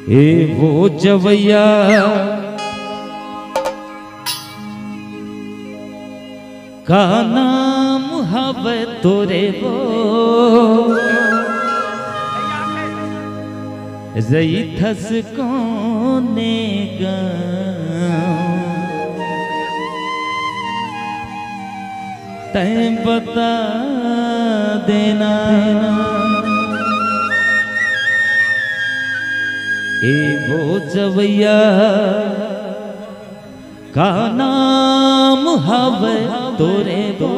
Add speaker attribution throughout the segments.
Speaker 1: ए वो जवैया का नाम हवे तोरे वो जई थस कोने गा तैं बता देना ए वो जवैया का नाम हवे तोरे वो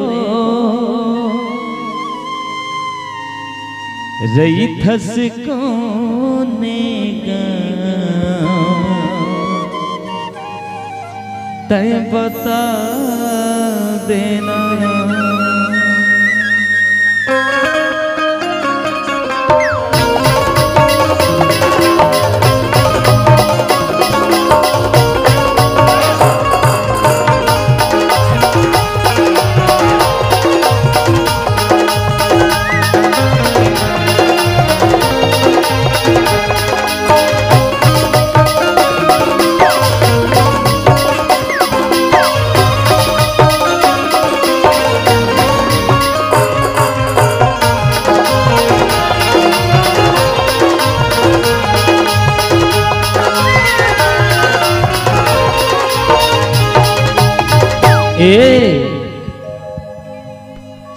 Speaker 1: रही थस कोने गा तैं बता देना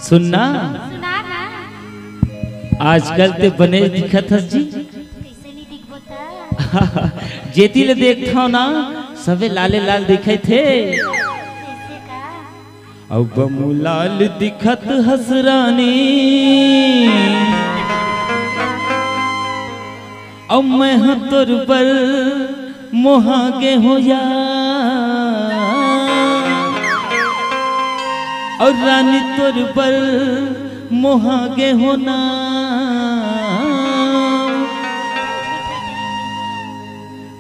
Speaker 1: सुनना आजकल ते बने दिखत हस जी जेती ले देखता ना सबे लाले लाल दिखे थे अब बमू लाल दिखत हसरानी अब मैं हाँ तोर पर मोहागे हो या और रानी तोर पर मोहागे होना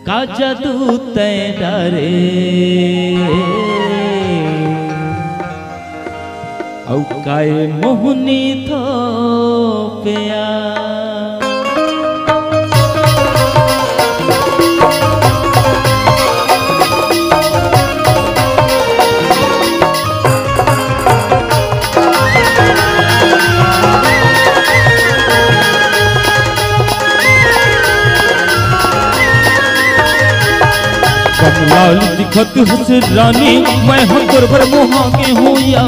Speaker 1: का जादू तय डारे औ काए मोहनी थो पिया लाल दिखत हस रानी मैं हम तोर मोहागे हो या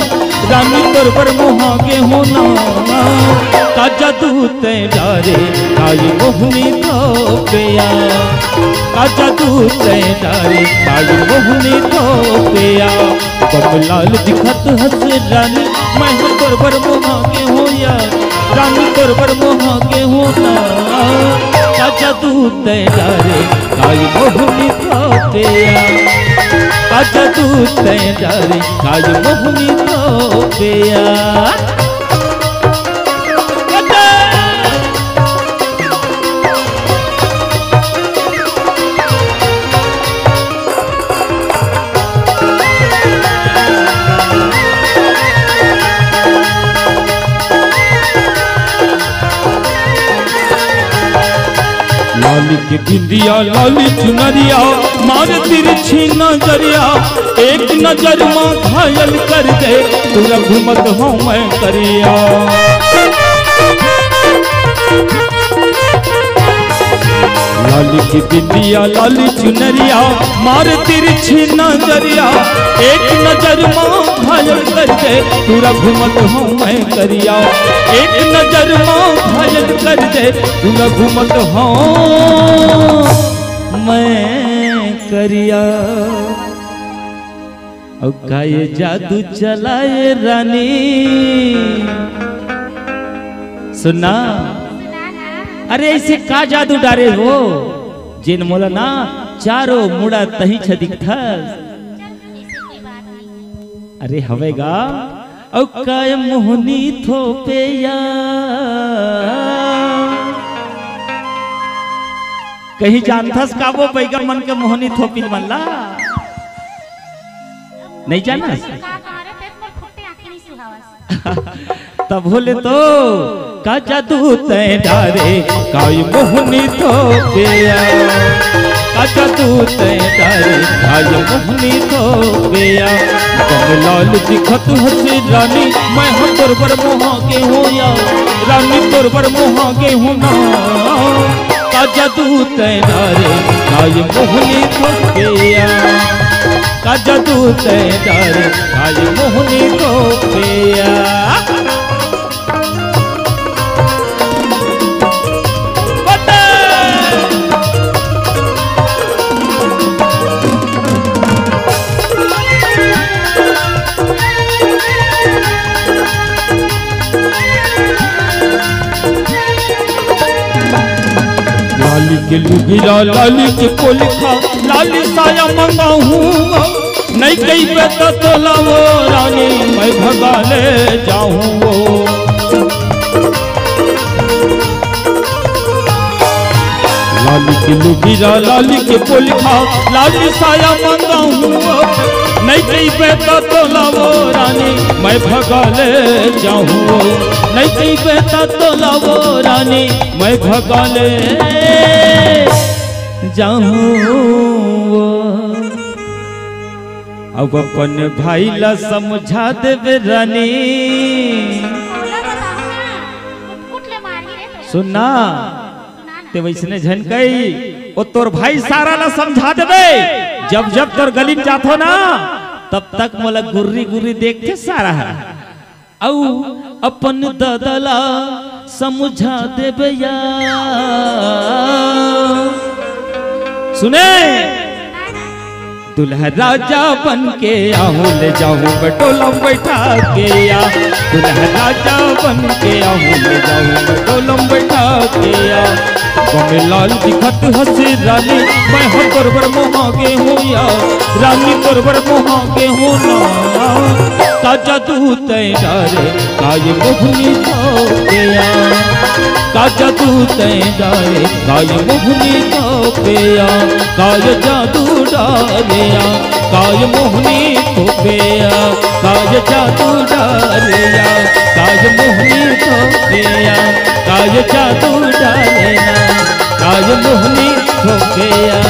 Speaker 1: रानी तोर मोहागे हो ना का जादू तय डारे काई मोहनी तो पिया का जादू तय डारे काई मोहनी तो पिया बम लाल दिखत हस रानी मैं हम तोर मोहागे हो या रानी तोर मोहागे हो ना का जादू तय डारे काई मोहनी तो पिया का जादू तय डारे काई मोहनी तो पिया लाली के बिंदिया लाली चुनरिया मार तिरछी नजरिया एक नजर मां घायल कर दे तू रघुमत हो मैं करिया लाली की बिंदिया लाली चुनरिया मार तिरछी नजरिया एक नजर मां घायल कर दे तू रघुमत हो मैं करिया एक नजर मां घायल कर दे तू रघुमत हो मैं करिया और का ये जादू चलाए रानी सुना अरे ऐसे का जादू डारे हो जिन मोला ना चारों मुड़ा तही छ दिखथस अरे हवेगा औ काय मोहनी थोपे या कहीं जानथस का वो बैगा मन के मोहनी थोपिल मनला नहीं जानस तब बोले तो का जादू तय डारे काई मोहनी तो गया, का जादू तय डारे काई मोहनी तो गया। कमलाल दिखत हसे रानी मैं हम तोरबर मोहागे हो या रानी तोरबर मोहागे हो ना, का जादू तय डारे काई मोहनी तो गया, का जादू तय डारे काई मोहनी तो गया। लाली के लुगिरा लाली के पोलिखा लाली साया मंगाऊँ नहीं कहीं पे तो लाओ रानी मैं भगा ले जाऊँ। लाली के लुगिरा लाली के पोलिखा लाली साया मंगाऊँ नहीं कहीं पे तो लाओ रानी मैं भगा ले जाऊँ, नहीं कहीं पे तो लाओ रानी मैं भगा ले जाऊँ। अब अपन भाई ला समझा देवे रानी, सुनना ते वैसने झनकई ओ तोर भाई सारा ला समझा देवे, जब जब तोर गली में जातो ना तब तक मोला गुर्री गुर्री देखते सारा है। औ अपन ददला समझा देवे यार, सुने दुल्हा राजा बन के आहूँ ले जाऊँ बटोला बैठा के या, दुल्हा राजा बन के आहूँ ले जाऊँ बटोला बैठा के या। कमलाल दिखत हसे रानी मैं हम तोरबर मोहागे हो या रानी तोरबर मोहागे हो ना, का जादू तय डारे काई मोहनी तो गया, का जादू तय डारे काई मोहनी तो गया, काय जादू डालिया काय मोहनी तो गया, काय जादू डालिया काय मोहनी तो गया, काय जादू डालिया काय मोहनी तो गया।